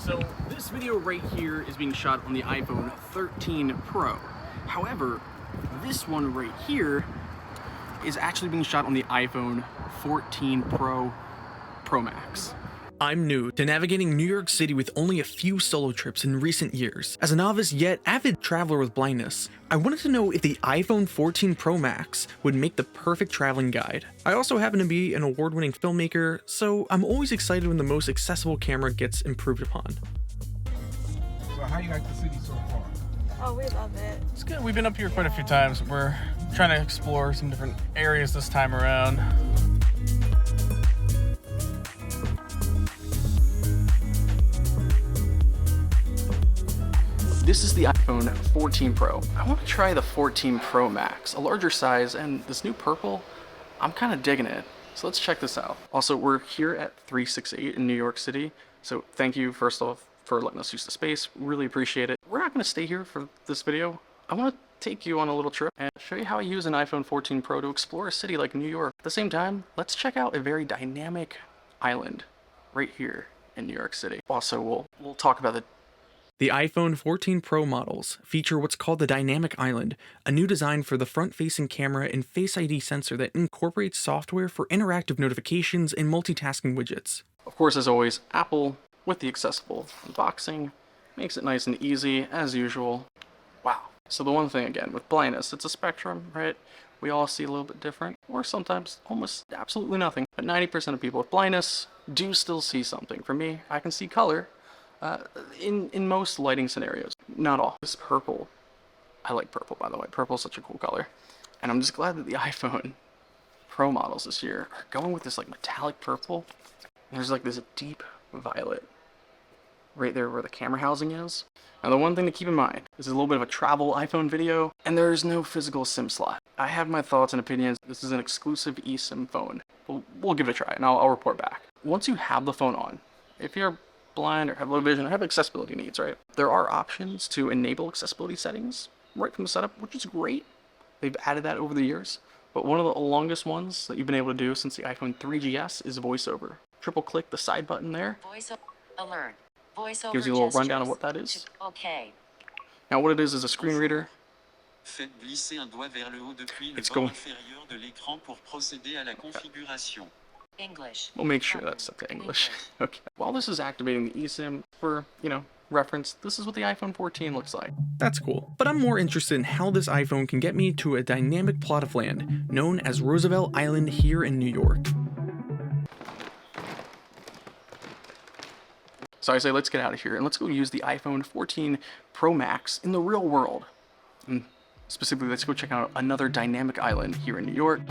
So this video right here is being shot on the iPhone 13 Pro. However, this one right here is actually being shot on the iPhone 14 Pro Max. I'm new to navigating New York City with only a few solo trips in recent years. As a novice yet avid traveler with blindness, I wanted to know if the iPhone 14 Pro Max would make the perfect traveling guide. I also happen to be an award-winning filmmaker, so I'm always excited when the most accessible camera gets improved upon. So how you like the city so far? Oh, we love it. It's good. We've been up here quite a few times. We're trying to explore some different areas this time around. This is the iPhone 14 Pro. I want to try the 14 Pro Max, a larger size, and this new purple, I'm kind of digging it. So let's check this out. Also, we're here at 368 in New York City. So thank you, first off, for letting us use the space. Really appreciate it. We're not going to stay here for this video. I want to take you on a little trip and show you how I use an iPhone 14 Pro to explore a city like New York. At the same time, let's check out a very dynamic island right here in New York City. Also, we'll talk about The iPhone 14 Pro models feature what's called the Dynamic Island, a new design for the front-facing camera and Face ID sensor that incorporates software for interactive notifications and multitasking widgets. Of course, as always, Apple with the accessible unboxing makes it nice and easy as usual. Wow. So the one thing again with blindness, it's a spectrum, right? We all see a little bit different, or sometimes almost absolutely nothing. But 90% of people with blindness do still see something. For me, I can see color in most lighting scenarios. Not all. This purple, I like purple, by the way. Purple's such a cool color. And I'm just glad that the iPhone Pro models this year are going with this like metallic purple. There's like this deep violet right there where the camera housing is. Now the one thing to keep in mind, this is a little bit of a travel iPhone video, and there is no physical SIM slot. I have my thoughts and opinions. This is an exclusive eSIM phone. We'll give it a try, and I'll report back. Once you have the phone on, if you're blind or have low vision or have accessibility needs, right? There are options to enable accessibility settings right from the setup, which is great. They've added that over the years. But one of the longest ones that you've been able to do since the iPhone 3GS is VoiceOver. Triple click the side button there. Voice alert. VoiceOver gives you a little rundown of what that is. Okay. Now what it is a screen reader. Faites glisser un doigt vers le haut depuis le It's bord going. inférieur de l'écran pour procéder à la configuration. English. We'll make sure that's set to English. Okay. While this is activating the eSIM for, reference, this is what the iPhone 14 looks like. That's cool, but I'm more interested in how this iPhone can get me to a dynamic plot of land known as Roosevelt Island here in New York. So I say let's get out of here and let's go use the iPhone 14 Pro Max in the real world. And specifically, let's go check out another dynamic island here in New York.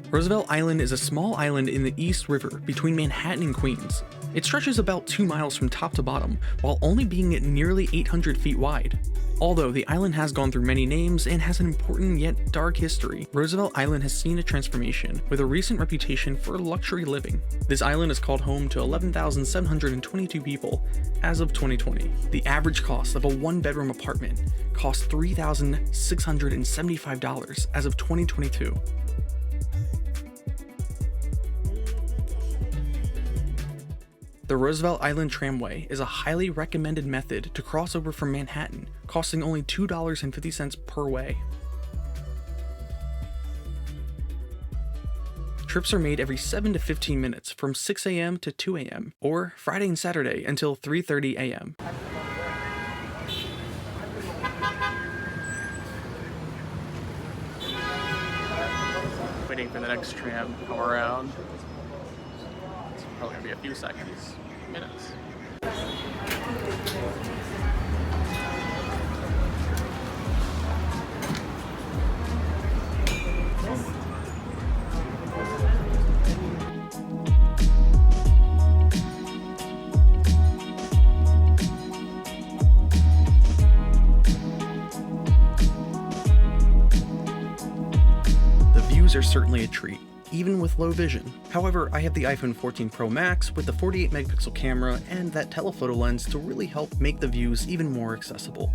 Roosevelt Island is a small island in the East River between Manhattan and Queens. It stretches about 2 miles from top to bottom, while only being nearly 800 feet wide. Although the island has gone through many names and has an important yet dark history, Roosevelt Island has seen a transformation with a recent reputation for luxury living. This island is called home to 11,722 people as of 2020. The average cost of a one-bedroom apartment costs $3,675 as of 2022. The Roosevelt Island Tramway is a highly recommended method to cross over from Manhattan, costing only $2.50 per way. Trips are made every 7 to 15 minutes from 6 a.m. to 2 a.m., or Friday and Saturday until 3:30 a.m. Waiting for the next tram to come around. It's probably gonna be a few seconds, minutes. The views are certainly a treat, even with low vision. However, I have the iPhone 14 Pro Max with the 48 megapixel camera and that telephoto lens to really help make the views even more accessible.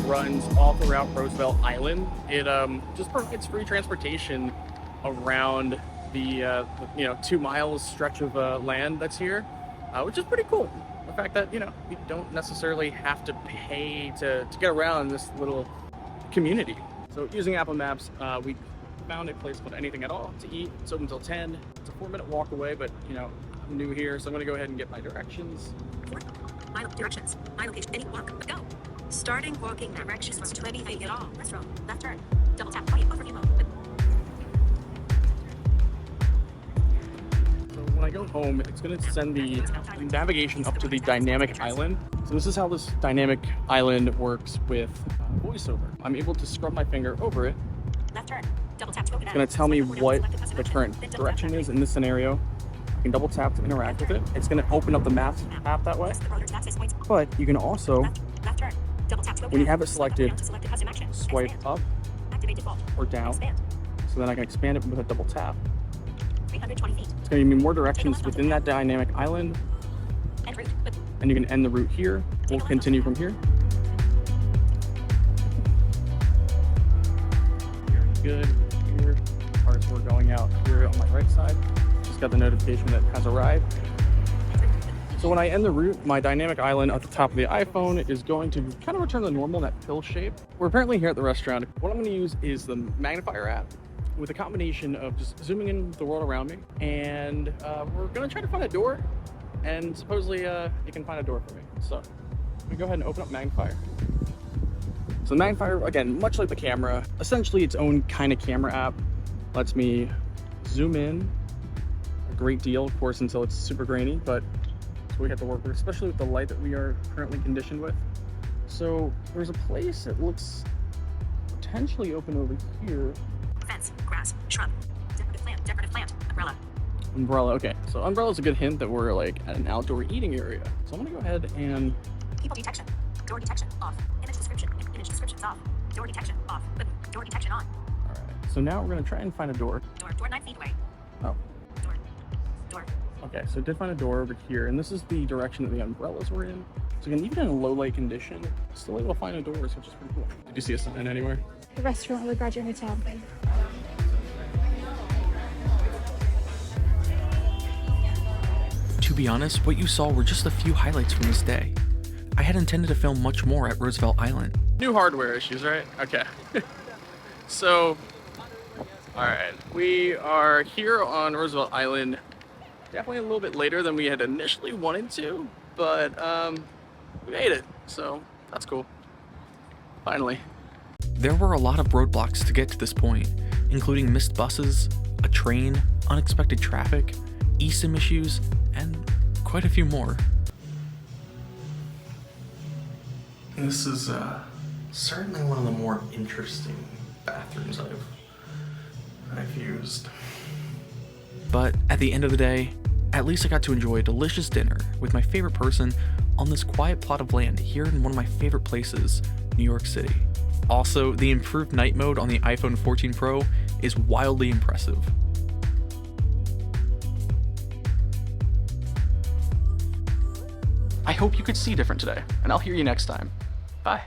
runs all throughout Roosevelt Island. It just provides free transportation around the 2 miles stretch of land that's here, which is pretty cool. The fact that, you don't necessarily have to pay to get around this little community. So using Apple Maps, we found a place called Anything at All to eat. It's open until 10. It's a 4-minute walk away, but I'm new here, so I'm gonna go ahead and get my directions. My directions. My location. Any walk. Go. Starting walking directions to Anything at All. Restaurant. Left turn. Double tap. Overview mode. So when I go home, it's gonna send the navigation up to the dynamic island. So this is how this dynamic island works with VoiceOver. I'm able to scrub my finger over it. Left turn. Double tap to open. It's gonna tell me what the current direction is in this scenario. I can double tap to interact with it. It's gonna open up the Maps app that way. But you can also, when you have it selected, swipe up or down. So then I can expand it with a double tap. 320 feet. It's gonna give me more directions within that dynamic island. End route. And you can end the route here. We'll continue from here. Good. Here, parts we're going out here on my right side. Just got the notification that has arrived. So when I end the route, my dynamic island at the top of the iPhone is going to kind of return to normal in that pill shape. We're apparently here at the restaurant. What I'm going to use is the Magnifier app with a combination of just zooming in the world around me, and we're going to try to find a door, and supposedly it can find a door for me. So we go ahead and open up Magnifier. So Magnifier, again, much like the camera, essentially its own kind of camera app, lets me zoom in a great deal, of course, until it's super grainy, but that's what we have to work with, especially with the light that we are currently conditioned with. So there's a place that looks potentially open over here. Fence. Grass. Shrub. Decorative plant. Decorative plant. Umbrella. Umbrella, okay. So umbrella is a good hint that we're like at an outdoor eating area. So I'm gonna go ahead and... People detection. Door detection. Off. Image description. Image description's off. Door detection. Off. Door detection on. All right. So now we're gonna try and find a door. Door 9 feet away. Oh. Door. Okay, so I did find a door over here, and this is the direction that the umbrellas were in. So again, even in a low light condition, still able to find a door, which is pretty cool. Did you see a sign anywhere? The restaurant or the graduate hotel. To be honest, what you saw were just a few highlights from this day. I had intended to film much more at Roosevelt Island. New hardware issues, right? Okay. So, alright, we are here on Roosevelt Island. Definitely a little bit later than we had initially wanted to, but we made it, so that's cool. Finally. There were a lot of roadblocks to get to this point, including missed buses, a train, unexpected traffic, eSIM issues, and quite a few more. This is certainly one of the more interesting bathrooms I've used. But at the end of the day, at least I got to enjoy a delicious dinner with my favorite person on this quiet plot of land here in one of my favorite places, New York City. Also, the improved night mode on the iPhone 14 Pro is wildly impressive. I hope you could see different today, and I'll hear you next time. Bye.